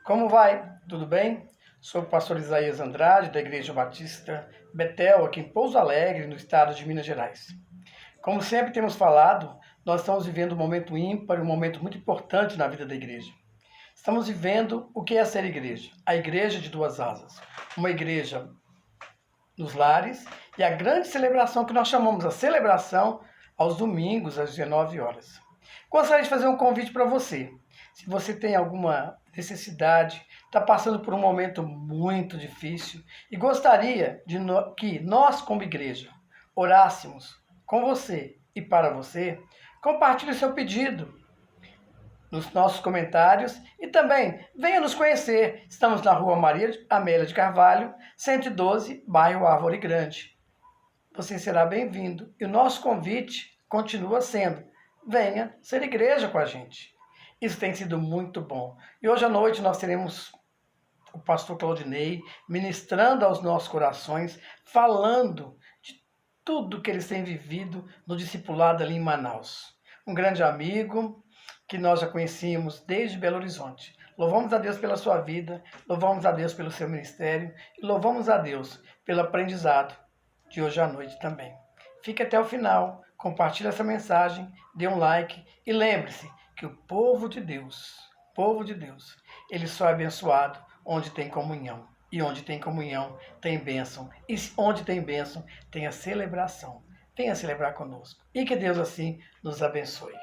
Como vai? Tudo bem? Sou o pastor Isaías Andrade, da Igreja Batista Betel, aqui em Pouso Alegre, no estado de Minas Gerais. Como sempre temos falado, nós estamos vivendo um momento ímpar, um momento muito importante na vida da igreja. Estamos vivendo o que é ser igreja? A igreja de duas asas. Uma igreja nos lares e a grande celebração que nós chamamos a celebração aos domingos, às 19 horas. Gostaria de fazer um convite para você. Se você tem alguma necessidade, está passando por um momento muito difícil e gostaria que nós, como igreja, orássemos com você e para você, compartilhe o seu pedido nos nossos comentários e também venha nos conhecer. Estamos na Rua Maria Amélia de Carvalho, 112, bairro Árvore Grande. Você será bem-vindo e o nosso convite continua sendo: venha ser igreja com a gente. Isso tem sido muito bom. E hoje à noite nós teremos o pastor Claudinei ministrando aos nossos corações, falando de tudo que eles têm vivido no discipulado ali em Manaus. Um grande amigo que nós já conhecíamos desde Belo Horizonte. Louvamos a Deus pela sua vida, louvamos a Deus pelo seu ministério e louvamos a Deus pelo aprendizado de hoje à noite também. Fique até o final, compartilhe essa mensagem, dê um like e lembre-se que o povo de Deus, ele só é abençoado onde tem comunhão. E onde tem comunhão, tem bênção. E onde tem bênção, tem a celebração. Venha celebrar conosco. E que Deus assim nos abençoe.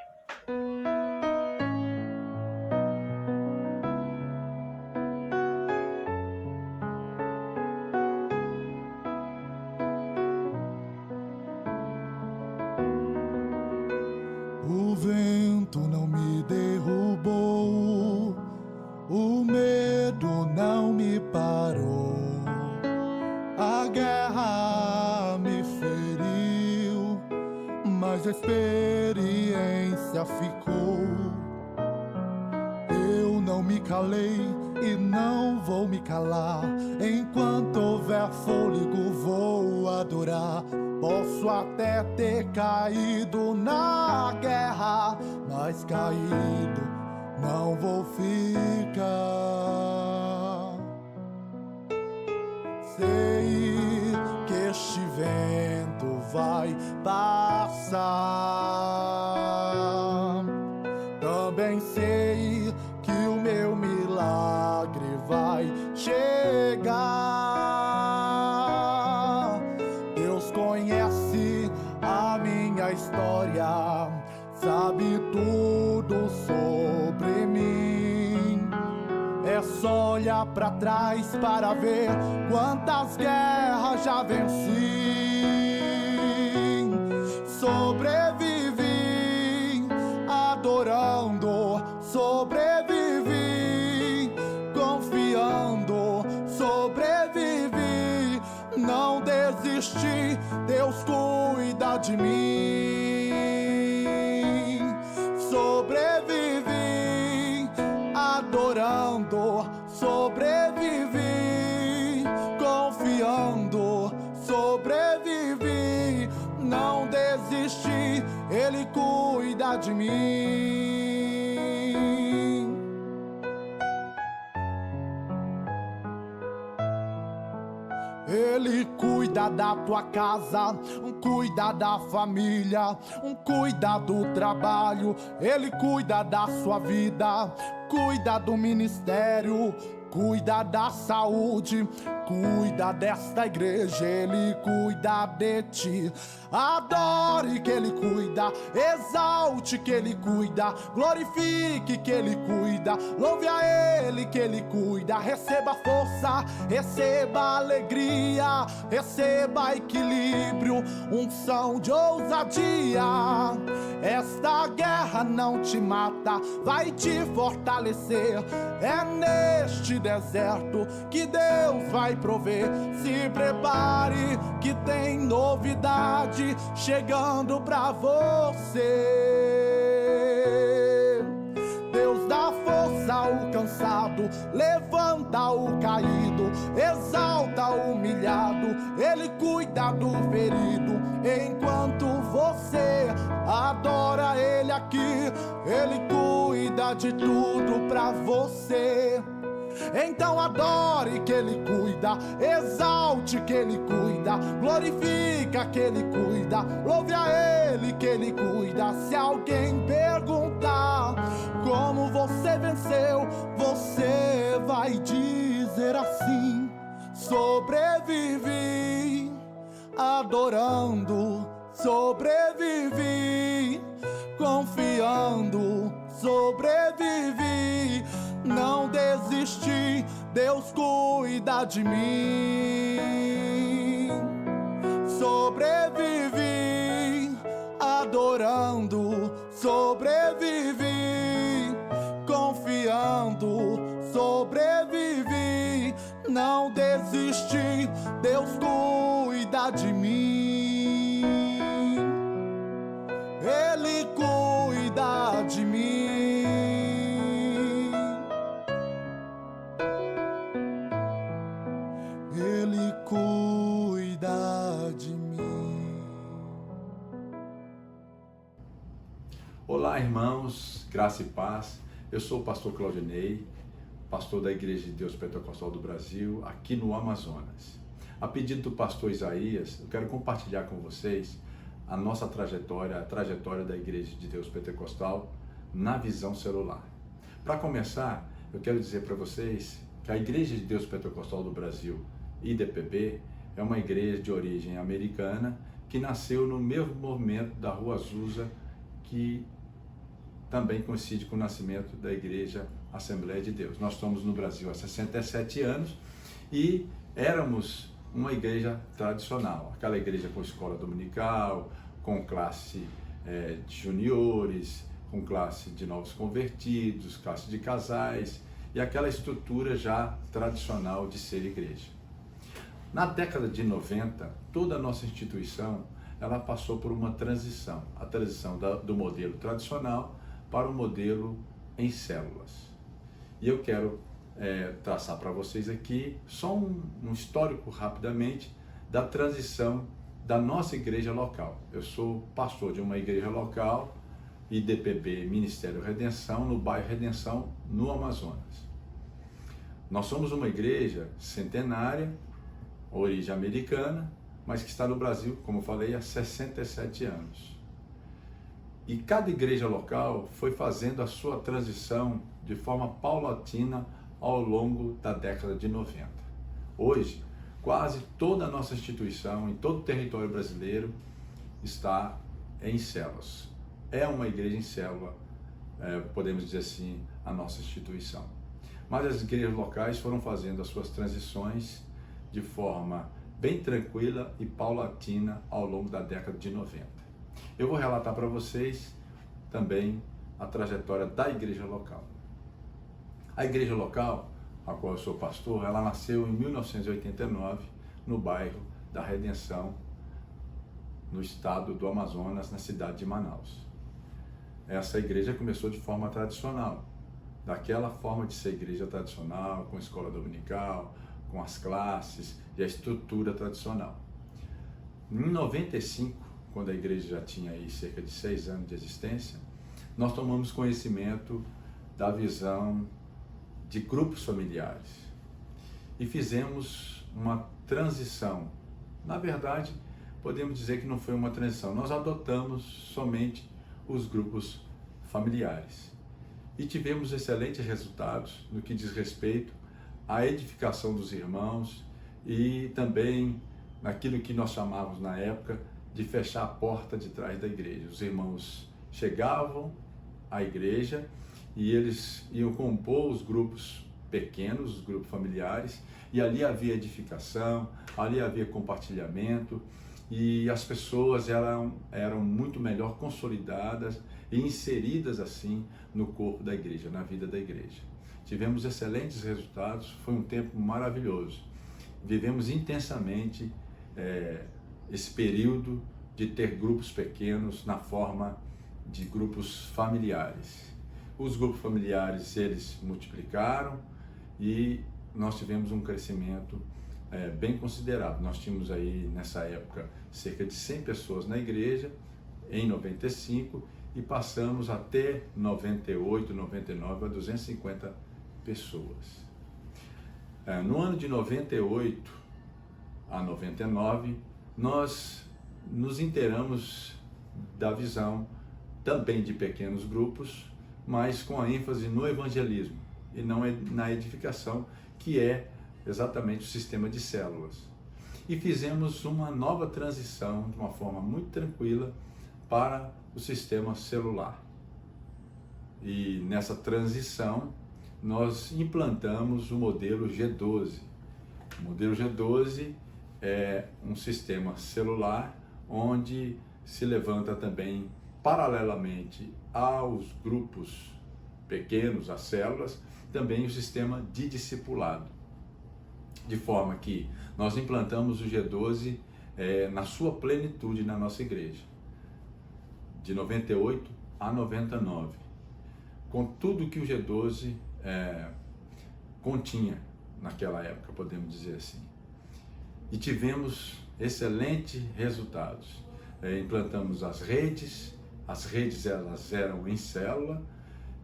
O vento não me derrubou, o medo não me parou, a guerra me feriu, mas a experiência ficou. Eu não me calei e não vou me calar, enquanto houver fôlego vou adorar. Posso até ter caído na guerra, mas caído não vou ficar. Sei que este vento vai passar. Também sei que o meu milagre vai chegar. Conhece a minha história, sabe tudo sobre mim. É só olhar pra trás para ver quantas guerras já venci. Sobrevivi adorando, sobrevivi confiando, sobrevivi, não desisti, Deus cuida de mim. Sobrevivi adorando, sobrevivi confiando, sobrevivi, não desisti, Ele cuida de mim. Ele cuida da tua casa, cuida da família, cuida do trabalho. Ele cuida da sua vida, cuida do ministério, cuida da saúde, cuida desta igreja. Ele cuida de ti. Adore que Ele cuida, exalte que Ele cuida, glorifique que Ele cuida, louve a Ele que Ele cuida. Receba força, receba alegria, receba equilíbrio, unção de ousadia. Esta guerra não te mata, vai te fortalecer. É neste deserto que Deus vai prover. Se prepare que tem novidade chegando pra você. Deus dá força ao cansado, levanta o caído, exalta o humilhado. Ele cuida do ferido, enquanto você adora Ele aqui. Ele cuida de tudo pra você. Então adore que Ele cuida, exalte que Ele cuida, glorifica que Ele cuida, louve a Ele que Ele cuida. Se alguém perguntar como você venceu, você vai dizer assim: sobrevivi, adorando, sobrevivi, confiando, sobrevivi, não desisti, Deus cuida de mim. Sobrevivi, adorando, sobrevivi, confiando, sobrevivi, não desisti, Deus cuida de mim. Ele cuida de mim. Ele cuida de mim. Olá, irmãos, graça e paz. Eu sou o pastor Claudinei, pastor da Igreja de Deus Pentecostal do Brasil, aqui no Amazonas. A pedido do pastor Isaías, eu quero compartilhar com vocês a nossa trajetória, a trajetória da Igreja de Deus Pentecostal na visão celular. Para começar, eu quero dizer para vocês que a Igreja de Deus Pentecostal do Brasil, IDPB, é uma igreja de origem americana que nasceu no mesmo movimento da Rua Azusa, que também coincide com o nascimento da Igreja Assembleia de Deus. Nós estamos no Brasil há 67 anos e éramos uma igreja tradicional, aquela igreja com escola dominical, com classe de juniores, com classe de novos convertidos, classe de casais e aquela estrutura já tradicional de ser igreja. Na década de 90, toda a nossa instituição ela passou por uma transição, a transição do modelo tradicional para o modelo em células. E eu quero traçar para vocês aqui só um histórico rapidamente da transição da nossa igreja local. Eu sou pastor de uma igreja local, IDPB Ministério Redenção, no bairro Redenção, no Amazonas. Nós somos uma igreja centenária, origem americana, mas que está no Brasil, como eu falei, há 67 anos. E cada igreja local foi fazendo a sua transição de forma paulatina ao longo da década de 90. Hoje, quase toda a nossa instituição, em todo o território brasileiro, está em células. É uma igreja em célula, podemos dizer assim, a nossa instituição. Mas as igrejas locais foram fazendo as suas transições de forma bem tranquila e paulatina ao longo da década de 90. Eu vou relatar para vocês também a trajetória da igreja local. A igreja local, a qual eu sou pastor, ela nasceu em 1989 no bairro da Redenção, no estado do Amazonas, na cidade de Manaus. Essa igreja começou de forma tradicional, daquela forma de ser igreja tradicional, com escola dominical, com as classes e a estrutura tradicional. Em 95, quando a igreja já tinha aí cerca de 6 anos de existência, nós tomamos conhecimento da visão de grupos familiares e fizemos uma transição. Na verdade, podemos dizer que não foi uma transição, nós adotamos somente os grupos familiares e tivemos excelentes resultados no que diz respeito à edificação dos irmãos e também naquilo que nós chamávamos na época de fechar a porta de trás da igreja. Os irmãos chegavam à igreja e eles iam compor os grupos pequenos, os grupos familiares, e ali havia edificação, ali havia compartilhamento, e as pessoas eram muito melhor consolidadas e inseridas assim no corpo da igreja, na vida da igreja. Tivemos excelentes resultados, foi um tempo maravilhoso. Vivemos intensamente esse período de ter grupos pequenos na forma de grupos familiares. Os grupos familiares, eles multiplicaram e nós tivemos um crescimento bem considerável. Nós tínhamos aí, nessa época, cerca de 100 pessoas na igreja, em 95, e passamos até 98, 99 a 250 pessoas. No ano de 98 a 99, nós nos inteiramos da visão também de pequenos grupos, mas com a ênfase no evangelismo e não na edificação, que é exatamente o sistema de células. E fizemos uma nova transição de uma forma muito tranquila para o sistema celular. E nessa transição nós implantamos o modelo G12. O modelo G12 é um sistema celular onde se levanta também, paralelamente aos grupos pequenos, às células, também o sistema de discipulado. De forma que nós implantamos o G12 na sua plenitude na nossa igreja, de 98 a 99, com tudo que o G12 continha naquela época, podemos dizer assim. E tivemos excelentes resultados. Implantamos as redes elas eram em célula,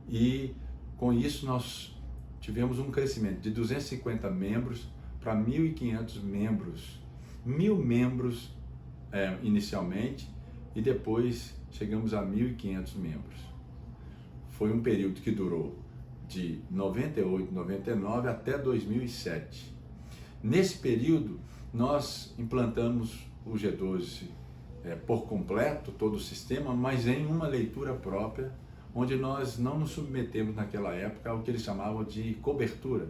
e com isso nós tivemos um crescimento de 250 membros para 1.500 membros, 1.000 membros inicialmente, e depois chegamos a 1.500 membros. Foi um período que durou de 98, 99 até 2007. Nesse período, nós implantamos o G12 por completo, todo o sistema, mas em uma leitura própria, onde nós não nos submetemos naquela época ao que eles chamavam de cobertura.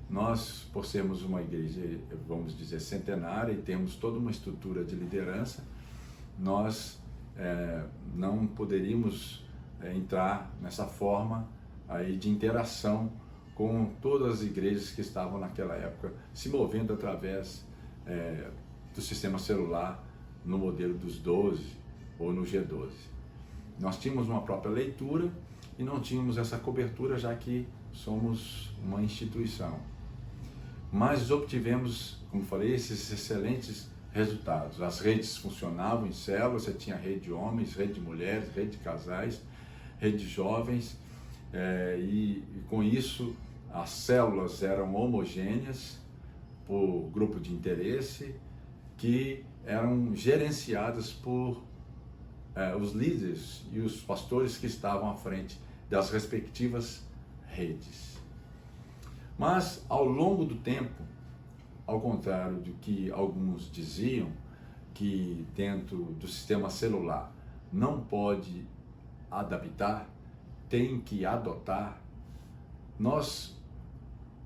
Nós, por sermos uma igreja, vamos dizer, centenária, e temos toda uma estrutura de liderança, nós não poderíamos entrar nessa forma aí de interação com todas as igrejas que estavam naquela época se movendo através do sistema celular no modelo dos 12 ou no G12. Nós tínhamos uma própria leitura e não tínhamos essa cobertura, já que somos uma instituição. Mas obtivemos, como falei, esses excelentes resultados. As redes funcionavam em células, você tinha rede de homens, rede de mulheres, rede de casais, rede de jovens, e com isso as células eram homogêneas por grupo de interesse, que eram gerenciadas por os líderes e os pastores que estavam à frente das respectivas redes. Mas ao longo do tempo, ao contrário do que alguns diziam, que dentro do sistema celular não pode adaptar, tem que adotar, nós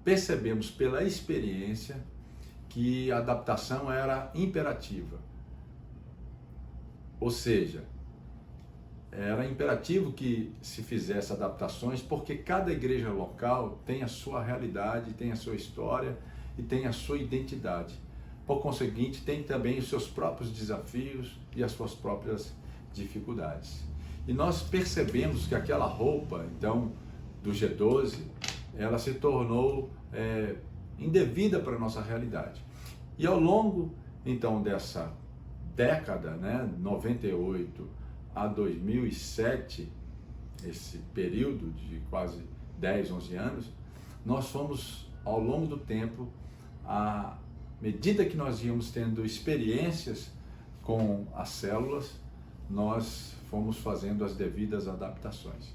percebemos pela experiência que a adaptação era imperativa. Ou seja, era imperativo que se fizesse adaptações, porque cada igreja local tem a sua realidade, tem a sua história e tem a sua identidade. Por conseguinte, tem também os seus próprios desafios e as suas próprias dificuldades. E nós percebemos que aquela roupa, então, do G12, ela se tornou indevida para a nossa realidade. E ao longo, então, dessa década, 98 a 2007, esse período de quase 10, 11 anos, nós fomos, ao longo do tempo, à medida que nós íamos tendo experiências com as células, nós fomos fazendo as devidas adaptações.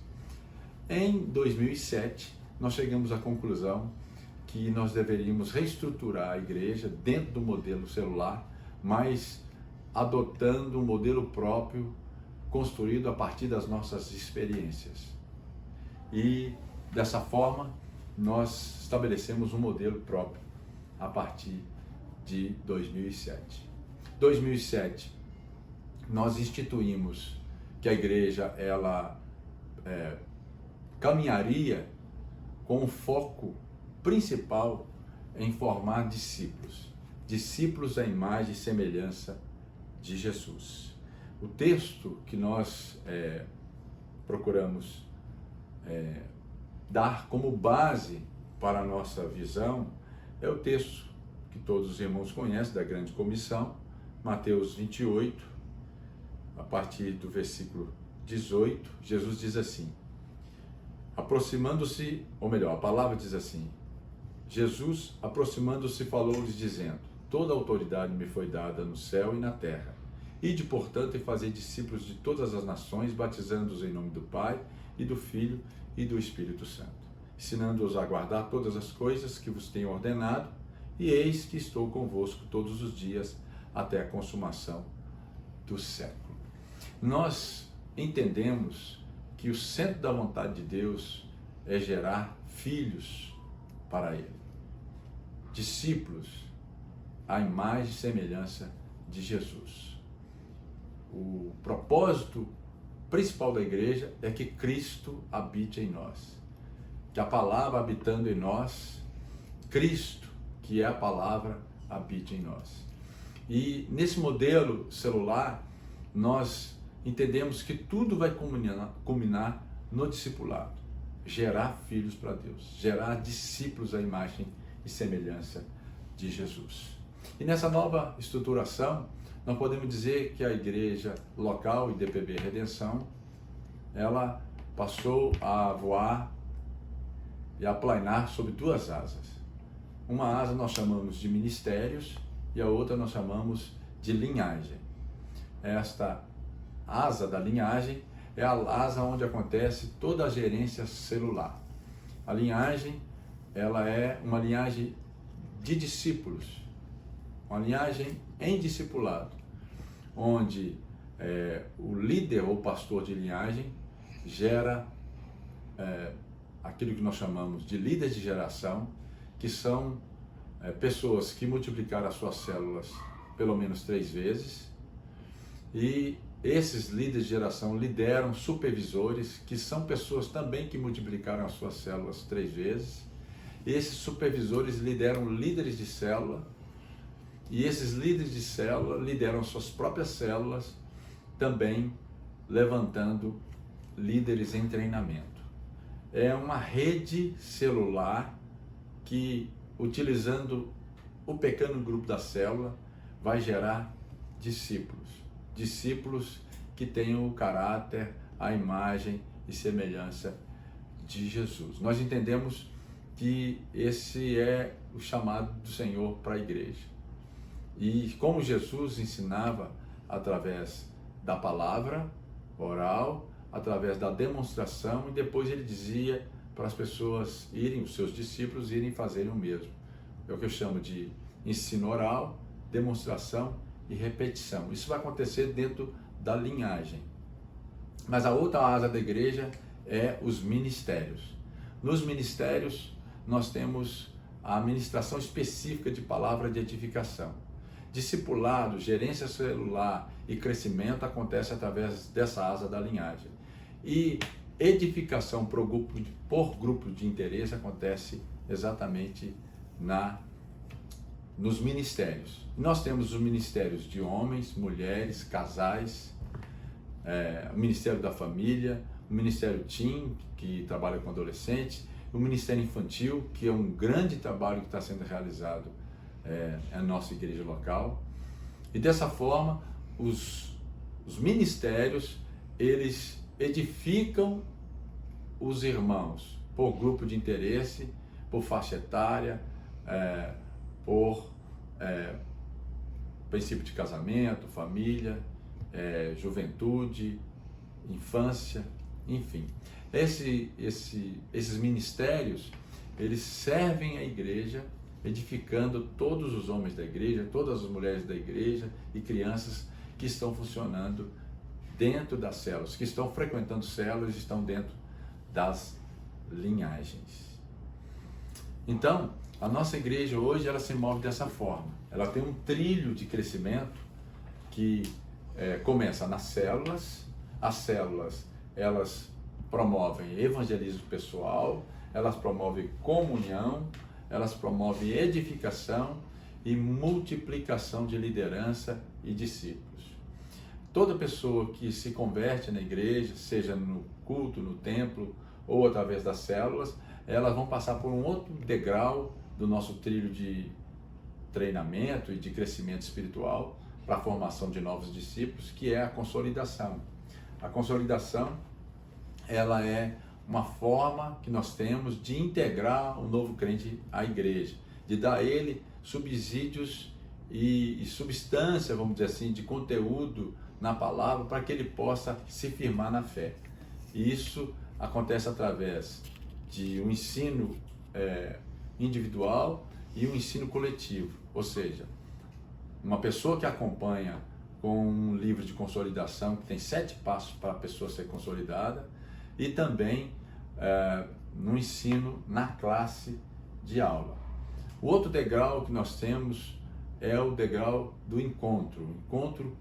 Em 2007, nós chegamos à conclusão que nós deveríamos reestruturar a igreja dentro do modelo celular, mas adotando um modelo próprio, construído a partir das nossas experiências. E dessa forma, nós estabelecemos um modelo próprio a partir de 2007. 2007, nós instituímos que a igreja ela caminharia com um foco principal em formar discípulos, discípulos à imagem e semelhança de Jesus. O texto que nós procuramos dar como base para a nossa visão é o texto que todos os irmãos conhecem, da Grande Comissão, Mateus 28, a partir do versículo 18, Jesus diz assim, aproximando-se, ou melhor, a palavra diz assim, Jesus, aproximando-se, falou-lhes, dizendo: toda a autoridade me foi dada no céu e na terra. Ide, portanto, e fazei discípulos de todas as nações, batizando-os em nome do Pai, e do Filho, e do Espírito Santo, ensinando-os a guardar todas as coisas que vos tenho ordenado, e eis que estou convosco todos os dias, até a consumação do século. Nós entendemos que o centro da vontade de Deus é gerar filhos para Ele, discípulos à imagem e semelhança de Jesus. O propósito principal da igreja é que Cristo habite em nós, que a palavra habitando em nós, Cristo, que é a palavra, habite em nós. E nesse modelo celular, nós entendemos que tudo vai culminar no discipulado, gerar filhos para Deus, gerar discípulos à imagem e semelhança de Jesus. E nessa nova estruturação, nós podemos dizer que a igreja local, IDPB Redenção, ela passou a voar e a planar sobre duas asas. Uma asa nós chamamos de ministérios e a outra nós chamamos de linhagem. Esta asa da linhagem é a asa onde acontece toda a gerência celular. A linhagem, ela é uma linhagem de discípulos, uma linhagem em discipulado, onde o líder ou pastor de linhagem gera aquilo que nós chamamos de líderes de geração, que são pessoas que multiplicaram as suas células pelo menos 3 vezes, e esses líderes de geração lideram supervisores, que são pessoas também que multiplicaram as suas células 3 vezes. Esses supervisores lideram líderes de célula, e esses líderes de célula lideram suas próprias células, também levantando líderes em treinamento. É uma rede celular que, utilizando o pequeno grupo da célula, vai gerar discípulos. Discípulos que tenham o caráter, a imagem e semelhança de Jesus. Nós entendemos que esse é o chamado do Senhor para a igreja. E como Jesus ensinava através da palavra oral, através da demonstração, e depois ele dizia para as pessoas irem, os seus discípulos irem fazerem o mesmo. É o que eu chamo de ensino oral, demonstração e repetição. Isso vai acontecer dentro da linhagem. Mas a outra asa da igreja é os ministérios. Nos ministérios, nós temos a administração específica de palavra de edificação. Discipulado, gerência celular e crescimento acontece através dessa asa da linhagem. E edificação por grupo de interesse acontece exatamente nos ministérios. Nós temos os ministérios de homens, mulheres, casais, o Ministério da Família, o Ministério Teen, que trabalha com adolescentes, o Ministério Infantil, que é um grande trabalho que está sendo realizado na nossa igreja local. E dessa forma, os ministérios, eles edificam os irmãos por grupo de interesse, por faixa etária, por princípio de casamento, família, juventude, infância, enfim. Esses ministérios, eles servem à igreja, edificando todos os homens da igreja, todas as mulheres da igreja e crianças que estão funcionando dentro das células, que estão frequentando células, estão dentro das linhagens. Então, a nossa igreja hoje, ela se move dessa forma. Ela tem um trilho de crescimento que começa nas células. As células, elas promovem evangelismo pessoal, elas promovem comunhão, elas promovem edificação e multiplicação de liderança e discípulos. Toda pessoa que se converte na igreja, seja no culto, no templo ou através das células, elas vão passar por um outro degrau do nosso trilho de treinamento e de crescimento espiritual para a formação de novos discípulos, que é a consolidação. A consolidação, ela é uma forma que nós temos de integrar o novo crente à igreja, de dar a ele subsídios e substância, vamos dizer assim, de conteúdo na palavra para que ele possa se firmar na fé. E isso acontece através de um ensino individual e um ensino coletivo, ou seja, uma pessoa que acompanha com um livro de consolidação que tem 7 passos para a pessoa ser consolidada, e também no ensino na classe de aula. O outro degrau que nós temos é o degrau do encontro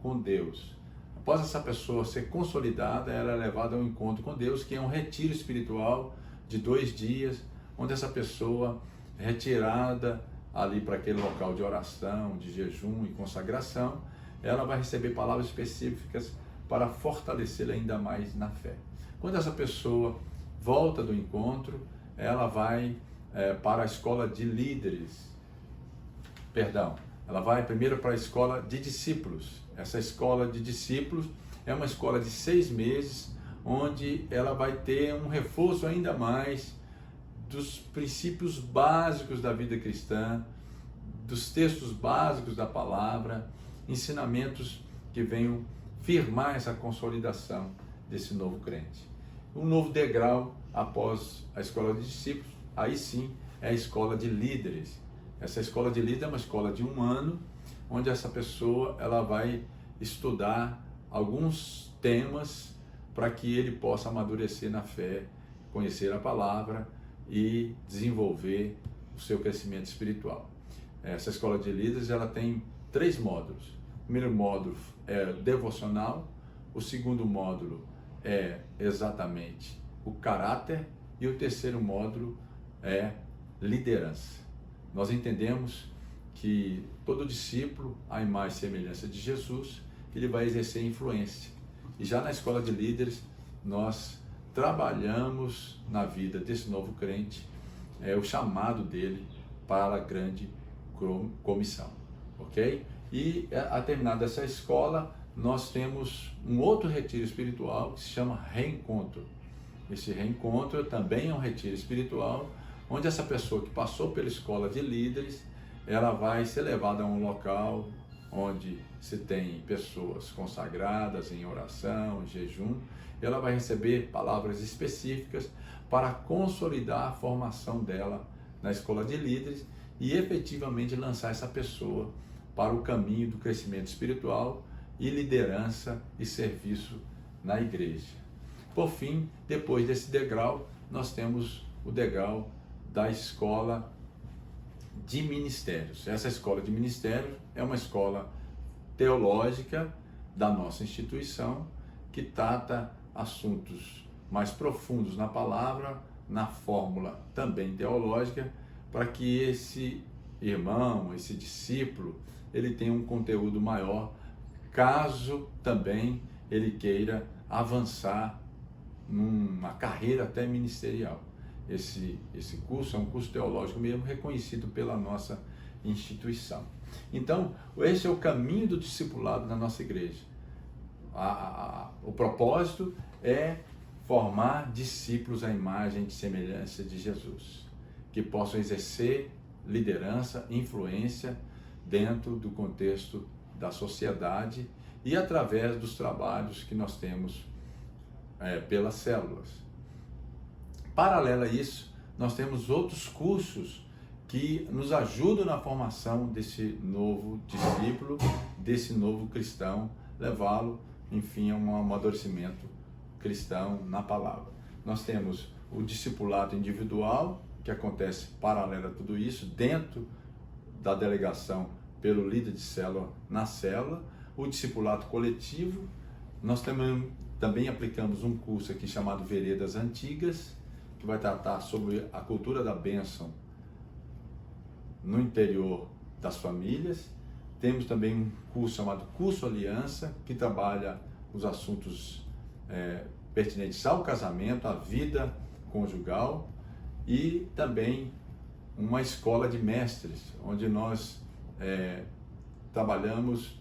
com Deus. Após essa pessoa ser consolidada, ela é levada ao encontro com Deus, que é um retiro espiritual de 2 dias, onde essa pessoa é retirada ali para aquele local de oração, de jejum e consagração, ela vai receber palavras específicas para fortalecê-la ainda mais na fé. Quando essa pessoa volta do encontro, ela vai para a escola de líderes, ela vai primeiro para a escola de discípulos. Essa escola de discípulos é uma escola de 6 meses, onde ela vai ter um reforço ainda mais dos princípios básicos da vida cristã, dos textos básicos da palavra, ensinamentos que venham firmar essa consolidação desse novo crente. Um novo degrau após a escola de discípulos, aí sim é a escola de líderes. Essa escola de líderes é uma escola de 1 ano, onde essa pessoa ela vai estudar alguns temas para que ele possa amadurecer na fé, conhecer a palavra e desenvolver o seu crescimento espiritual. Essa escola de líderes ela tem 3 módulos. O primeiro módulo é devocional, o segundo módulo é exatamente o caráter e o terceiro módulo é liderança. Nós entendemos que todo discípulo, à imagem e semelhança de Jesus, ele vai exercer influência. E já na escola de líderes, nós trabalhamos na vida desse novo crente, o chamado dele para a grande comissão, ok? E a terminar dessa escola, nós temos um outro retiro espiritual que se chama Reencontro. Esse reencontro também é um retiro espiritual, onde essa pessoa que passou pela escola de líderes, ela vai ser levada a um local onde se tem pessoas consagradas em oração, em jejum, e ela vai receber palavras específicas para consolidar a formação dela na escola de líderes e efetivamente lançar essa pessoa para o caminho do crescimento espiritual e liderança e serviço na igreja. Por fim, depois desse degrau, nós temos o degrau da escola de ministérios. Essa escola de ministérios é uma escola teológica da nossa instituição que trata assuntos mais profundos na palavra, na fórmula também teológica, para que esse irmão, esse discípulo, ele tenha um conteúdo maior, caso também ele queira avançar numa carreira até ministerial. Esse curso é um curso teológico mesmo, reconhecido pela nossa instituição. Então, esse é o caminho do discipulado na nossa igreja. O propósito é formar discípulos à imagem e semelhança de Jesus, que possam exercer liderança, influência dentro do contexto da sociedade e através dos trabalhos que nós temos pelas células. Paralelo a isso, nós temos outros cursos que nos ajudam na formação desse novo discípulo, desse novo cristão, levá-lo, enfim, a um amadurecimento cristão na palavra. Nós temos o discipulado individual, que acontece paralelo a tudo isso, dentro da delegação pelo líder de célula na célula, o discipulado coletivo. Nós também aplicamos um curso aqui chamado Veredas Antigas, que vai tratar sobre a cultura da bênção no interior das famílias. Temos também um curso chamado Curso Aliança, que trabalha os assuntos pertinentes ao casamento, à vida conjugal, e também uma escola de mestres, onde nós trabalhamos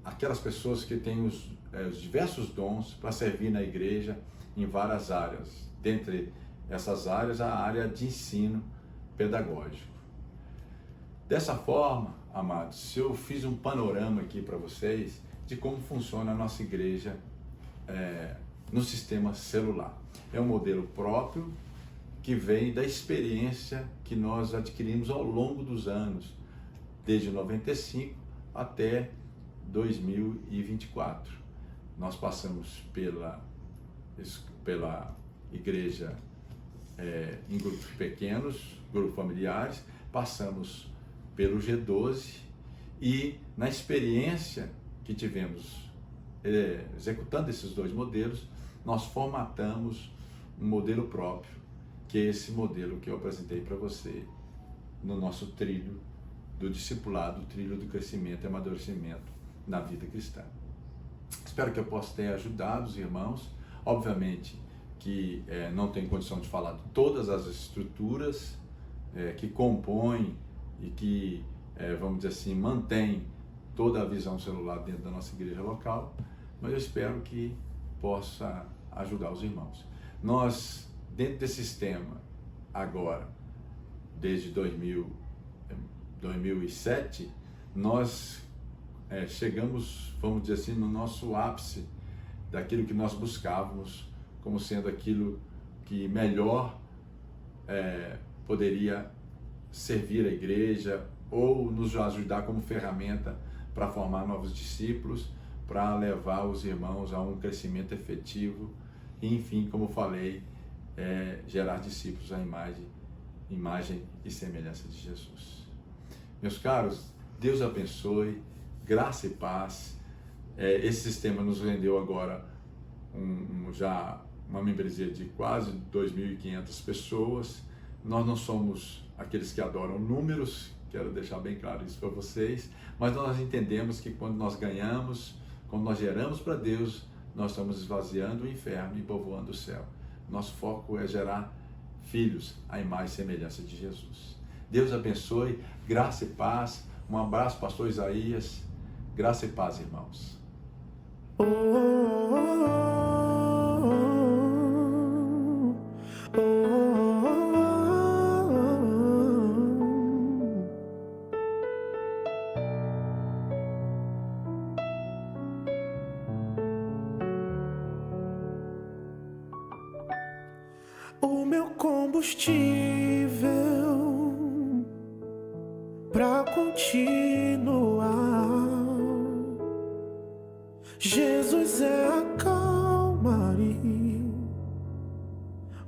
aquelas pessoas que têm os diversos dons para servir na igreja em várias áreas. Dentre essas áreas, a área de ensino pedagógico. Dessa forma, amados, eu fiz um panorama aqui para vocês de como funciona a nossa igreja no sistema celular. É um modelo próprio que vem da experiência que nós adquirimos ao longo dos anos, desde 95 até 2024. Nós passamos pela igreja em grupos pequenos, grupos familiares, passamos pelo G12 e na experiência que tivemos executando esses dois modelos, nós formatamos um modelo próprio, que é esse modelo que eu apresentei para você no nosso trilho do discipulado, o trilho do crescimento e amadurecimento na vida cristã. Espero que eu possa ter ajudado os irmãos. Obviamente que não tenho condição de falar de todas as estruturas que compõem e que, vamos dizer assim, mantém toda a visão celular dentro da nossa igreja local, mas eu espero que possa ajudar os irmãos. Nós, dentro desse sistema, agora, desde 2007, nós chegamos, vamos dizer assim, no nosso ápice daquilo que nós buscávamos como sendo aquilo que melhor poderia servir a igreja ou nos ajudar como ferramenta para formar novos discípulos, para levar os irmãos a um crescimento efetivo e, enfim, como falei, gerar discípulos à imagem e semelhança de Jesus. Meus caros, Deus abençoe, graça e paz. Esse sistema nos rendeu agora já uma membresia de quase 2.500 pessoas. Nós não somos aqueles que adoram números, quero deixar bem claro isso para vocês, mas nós entendemos que quando nós ganhamos, quando nós geramos para Deus, nós estamos esvaziando o inferno e povoando o céu. Nosso foco é gerar filhos à imagem e semelhança de Jesus. Deus abençoe, graça e paz. Um abraço, pastor Isaías. Graça e paz, irmãos. O meu combustível pra continuar. Jesus é a calmaria,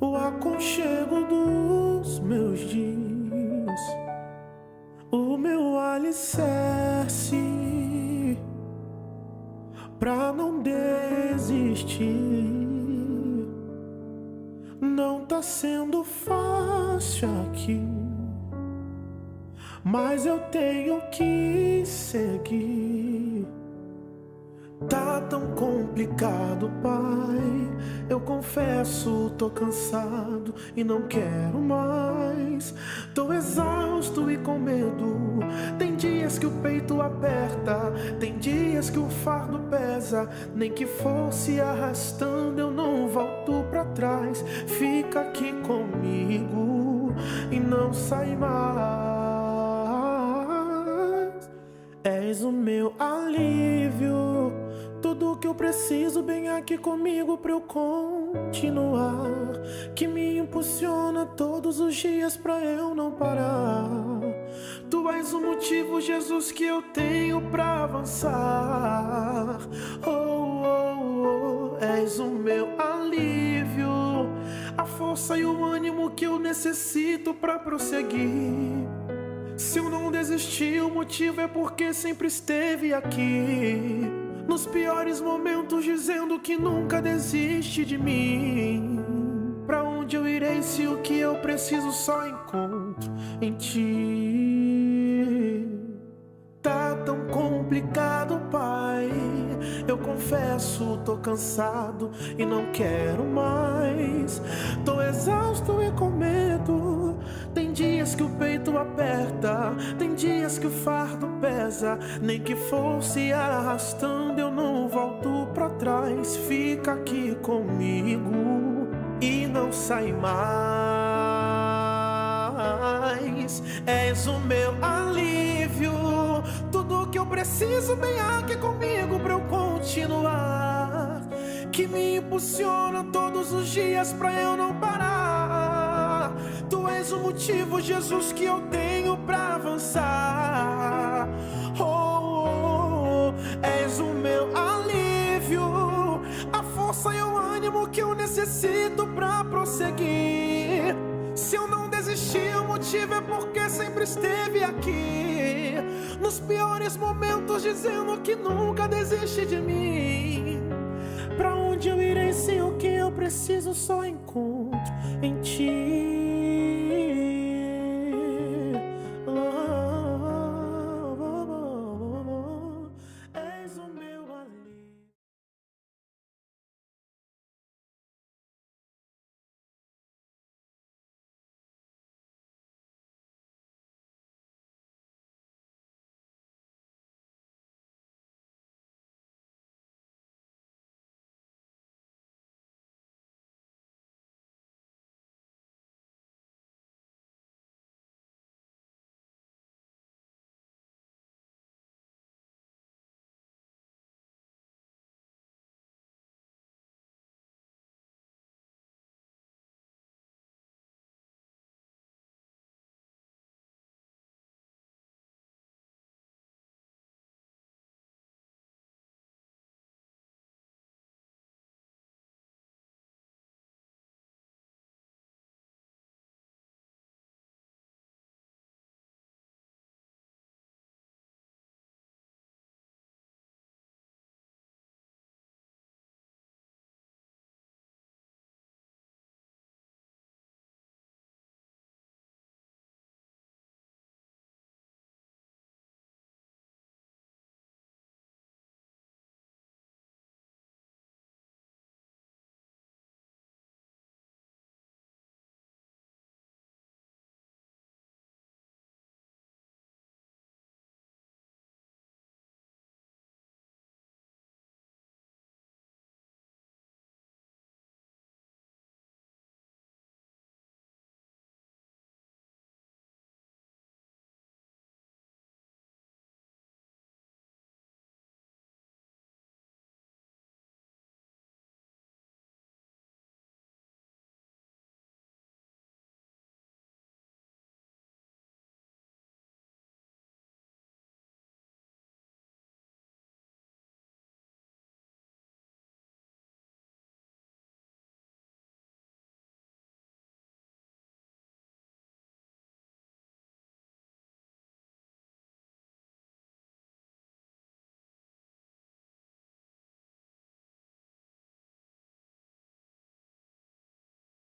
o aconchego dos meus dias, o meu alicerce pra não desistir. Não tá sendo fácil aqui, mas eu tenho que seguir. Tá tão complicado, Pai, eu confesso, tô cansado e não quero mais. Tô exausto e com medo, tem dias que o peito aperta, tem dias que o fardo pesa. Nem que fosse arrastando eu não volto pra trás. Fica aqui comigo e não sai mais. És o meu alívio, tudo que eu preciso bem aqui comigo pra eu continuar, que me impulsiona todos os dias pra eu não parar. Tu és o motivo, Jesus, que eu tenho pra avançar. És o meu alívio, a força e o ânimo que eu necessito pra prosseguir. Se eu não desisti, o motivo é porque sempre esteve aqui, nos piores momentos, dizendo que nunca desiste de mim. Pra onde eu irei se o que eu preciso só encontro em ti? Tá tão complicado, Pai, eu confesso, tô cansado e não quero mais. Tô exausto e com medo, tem dias dias que o peito aperta, tem dias que o fardo pesa. Nem que fosse arrastando, eu não volto pra trás. Fica aqui comigo e não sai mais. És o meu alívio, tudo que eu preciso vem aqui comigo pra eu continuar. Que me impulsiona todos os dias pra eu não parar. Tu és o motivo, Jesus, que eu tenho pra avançar. Oh, oh, és o meu alívio, a força e o ânimo que eu necessito pra prosseguir. Se eu não desistir, o motivo é porque sempre esteve aqui, nos piores momentos, dizendo que nunca desiste de mim. Pra onde eu irei se o que eu preciso só encontro